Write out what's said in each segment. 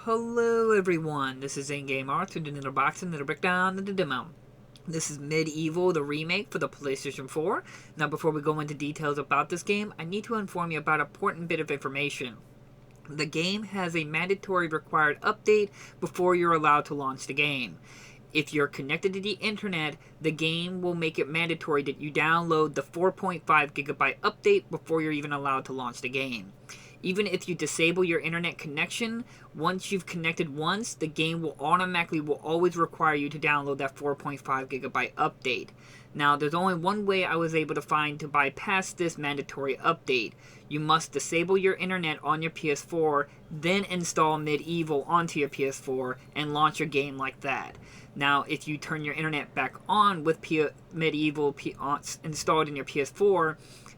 Hello everyone, this is In-Game Art with another box and another breakdown of the demo. This is MediEvil, the remake for the PlayStation 4. Now before we go into details about this game, I need to inform you about an important bit of information. The game has a mandatory required update before you're allowed to launch the game. If you're connected to the internet, the game will make it mandatory that you download the 4.5 gigabyte update before you're even allowed to launch the game. Even if you disable your internet connection, once you've connected once, the game will always require you to download that 4.5 gigabyte update. Now, there's only one way I was able to find to bypass this mandatory update. You must disable your internet on your PS4, then install MediEvil onto your PS4, and launch your game like that. Now, if you turn your internet back on with MediEvil installed in your PS4,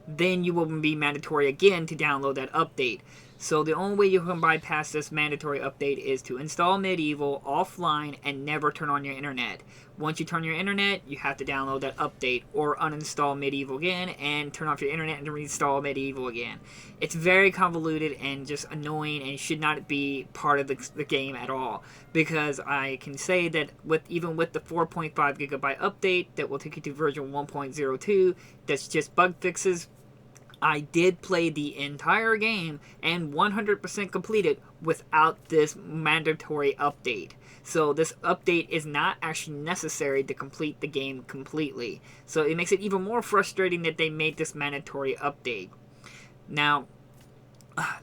then you will be mandatory again to download that update. So the only way you can bypass this mandatory update is to install MediEvil offline and never turn on your internet. Once you turn your internet, you have to download that update or uninstall MediEvil again and turn off your internet and reinstall MediEvil again. It's very convoluted and just annoying and should not be part of the game at all, because I can say that even with the 4.5 gigabyte update that will take you to version 1.02, that's just bug fixes. I did play the entire game and 100% completed without this mandatory update. So this update is not actually necessary to complete the game completely. So it makes it even more frustrating that they made this mandatory update. Now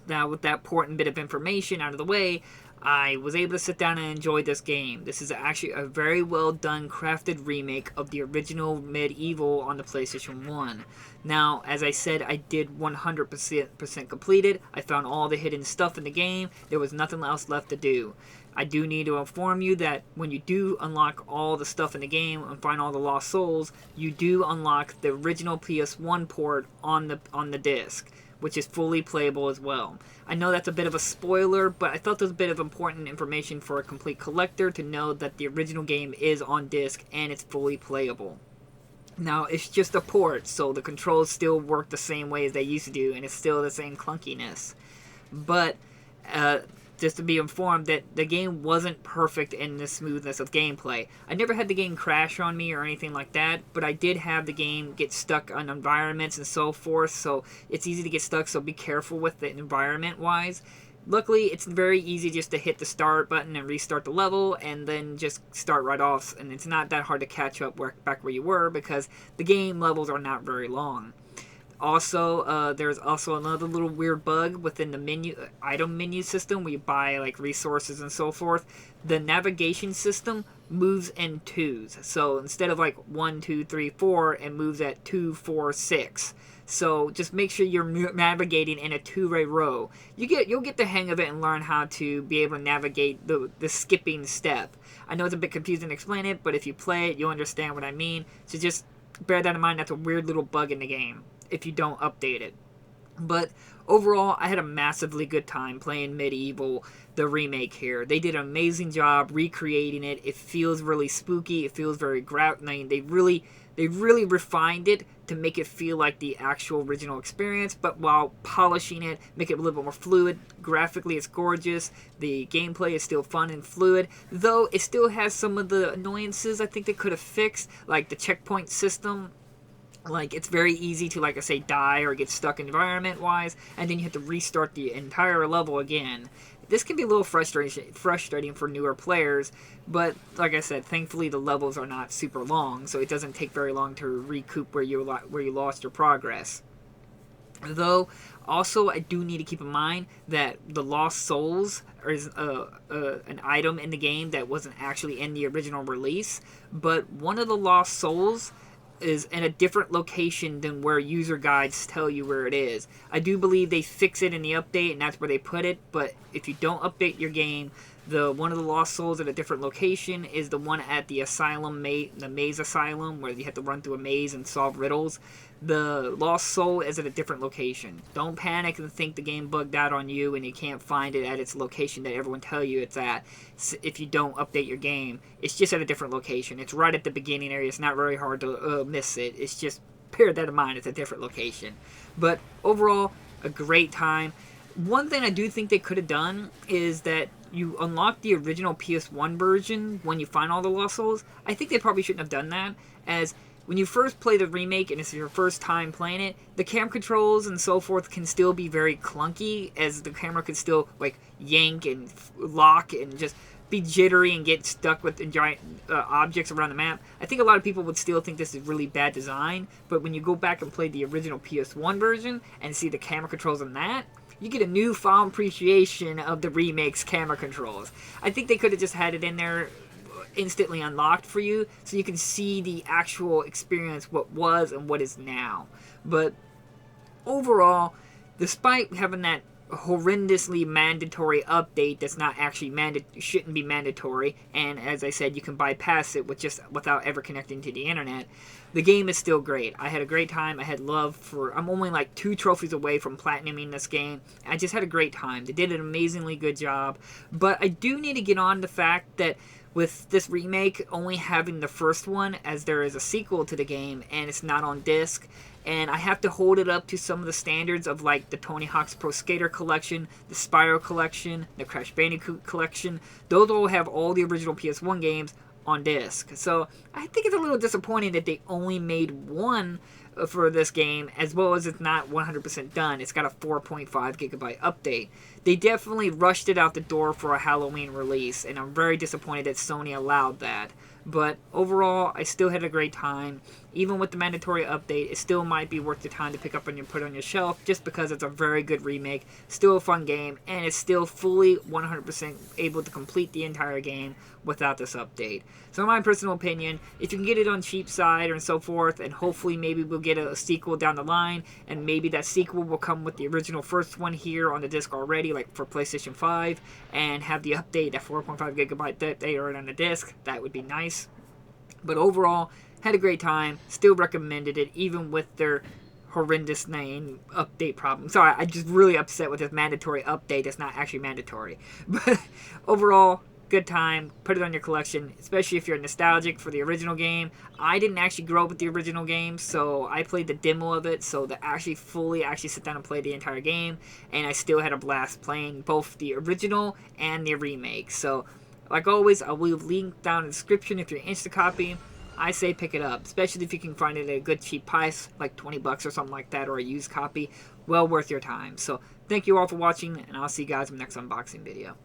with that important bit of information out of the way, I was able to sit down and enjoy this game. This is actually a very well done, crafted remake of the original MediEvil on the PlayStation 1. Now, as I said, I did 100% completed. I found all the hidden stuff in the game. There was nothing else left to do. I do need to inform you that when you do unlock all the stuff in the game and find all the lost souls, you do unlock the original PS1 port on the disc, which is fully playable as well. I know that's a bit of a spoiler, but I thought there's a bit of important information for a complete collector to know that the original game is on disc and it's fully playable. Now, it's just a port, so the controls still work the same way as they used to do, and it's still the same clunkiness. But, just to be informed that the game wasn't perfect in the smoothness of gameplay. I never had the game crash on me or anything like that, but I did have the game get stuck on environments and so forth, so it's easy to get stuck, so be careful with the environment-wise. Luckily, it's very easy just to hit the start button and restart the level, and then just start right off, and it's not that hard to catch up back where you were, because the game levels are not very long. Also, there's also another little weird bug within the item menu system where you buy like resources and so forth. The navigation system moves in twos. So instead of like 1, 2, 3, 4, it moves at 2, 4, 6. So just make sure you're navigating in a two-way row. You'll get the hang of it and learn how to be able to navigate the skipping step. I know it's a bit confusing to explain it, but if you play it, you'll understand what I mean. So just bear that in mind. That's a weird little bug in the game if you don't update it. But overall, I had a massively good time playing MediEvil, the remake here. They did an amazing job recreating it. It feels really spooky. It feels very they really refined it to make it feel like the actual original experience, but while polishing it, make it a little bit more fluid. Graphically, it's gorgeous. The gameplay is still fun and fluid, though it still has some of the annoyances I think they could have fixed, like the checkpoint system. Like, it's very easy to, like I say, die or get stuck environment-wise, and then you have to restart the entire level again. This can be a little frustrating for newer players, but like I said, thankfully the levels are not super long, so it doesn't take very long to recoup where you lost your progress. Though, also, I do need to keep in mind that the Lost Souls is an item in the game that wasn't actually in the original release, but one of the Lost Souls is in a different location than where user guides tell you where it is. I do believe they fix it in the update and that's where they put it, but if you don't update your game, one of the Lost Souls at a different location is the one at the asylum, the maze asylum, where you have to run through a maze and solve riddles. The Lost Soul is at a different location. Don't panic and think the game bugged out on you and you can't find it at its location that everyone tell you it's at if you don't update your game. It's just at a different location. It's right at the beginning area. It's not very hard to miss it. It's just, bear that in mind, it's a different location. But overall, a great time. One thing I do think they could have done is that you unlock the original PS1 version when you find all the lost souls. I think they probably shouldn't have done that, as when you first play the remake and it's your first time playing it, the camera controls and so forth can still be very clunky, as the camera could still like yank and lock and just be jittery and get stuck with giant objects around the map. I think a lot of people would still think this is really bad design, but when you go back and play the original PS1 version and see the camera controls on that, you get a newfound appreciation of the remake's camera controls. I think they could have just had it in there instantly unlocked for you so you can see the actual experience, what was and what is now. But overall, despite having that horrendously mandatory update that's not actually shouldn't be mandatory, and as I said, you can bypass it without ever connecting to the internet, the game is still great. I had a great time. I had love for... I'm only like 2 trophies away from platinuming this game. I just had a great time. They did an amazingly good job. But I do need to get on the fact that with this remake only having the first one, as there is a sequel to the game and it's not on disc, and I have to hold it up to some of the standards of like the Tony Hawk's Pro Skater collection, the Spyro collection, the Crash Bandicoot collection. Those all have all the original PS1 games on disc. So I think it's a little disappointing that they only made one for this game, as well as it's not 100% done. It's got a 4.5 gigabyte update. They definitely rushed it out the door for a Halloween release, and I'm very disappointed that Sony allowed that. But overall, I still had a great time. Even with the mandatory update, it still might be worth the time to pick up and put on your shelf, just because it's a very good remake, still a fun game, and it's still fully 100% able to complete the entire game without this update. So in my personal opinion, if you can get it on cheap side and so forth, and hopefully maybe we'll get a sequel down the line, and maybe that sequel will come with the original first one here on the disc already, like for PlayStation 5, and have the update, that 4.5 gigabyte that they are on the disc, that would be nice. But overall, had a great time, still recommended it, even with their horrendous name update problem. Sorry, I'm just really upset with this mandatory update that's not actually mandatory. But overall, good time. Put it on your collection, especially if you're nostalgic for the original game. I didn't actually grow up with the original game, so I played the demo of it, so to actually sit down and play the entire game, and I still had a blast playing both the original and the remake. So, like always, I will link down in the description if you're interested in copy. I say pick it up, especially if you can find it at a good cheap price, like 20 bucks or something like that, or a used copy. Well worth your time. So, thank you all for watching, and I'll see you guys in the next unboxing video.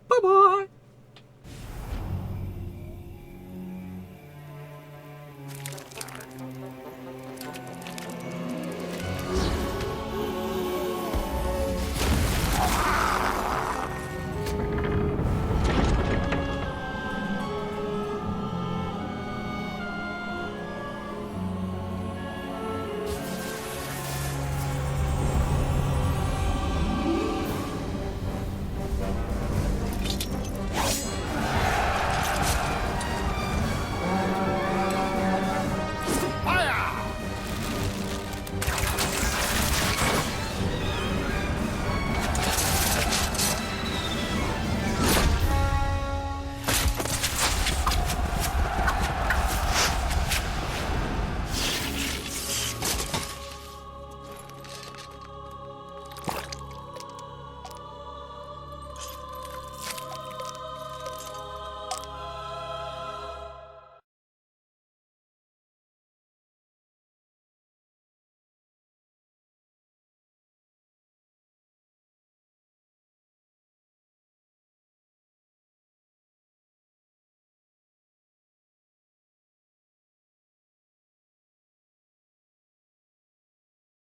Bye-bye!